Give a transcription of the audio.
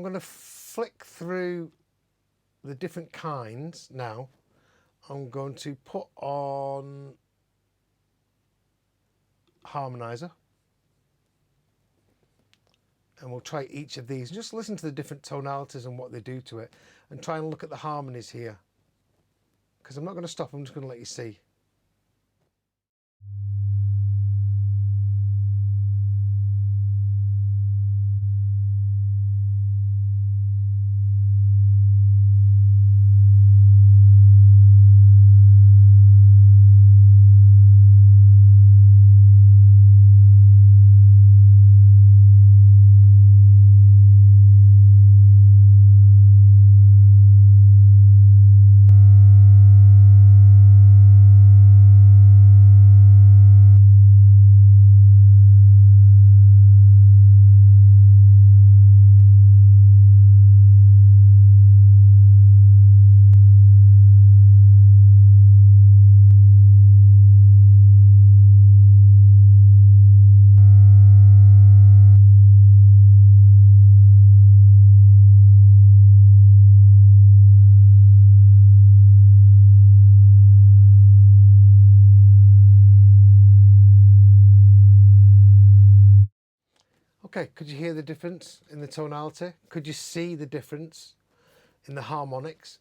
going to flick through the different kinds now. I'm going to put on Harmonizer. And we'll try each of these. Just listen to the different tonalities and what they do to it. And try and look at the harmonies here. Because I'm not going to stop, I'm just going to let you see. Okay, could you hear the difference in the tonality? Could you see the difference in the harmonics?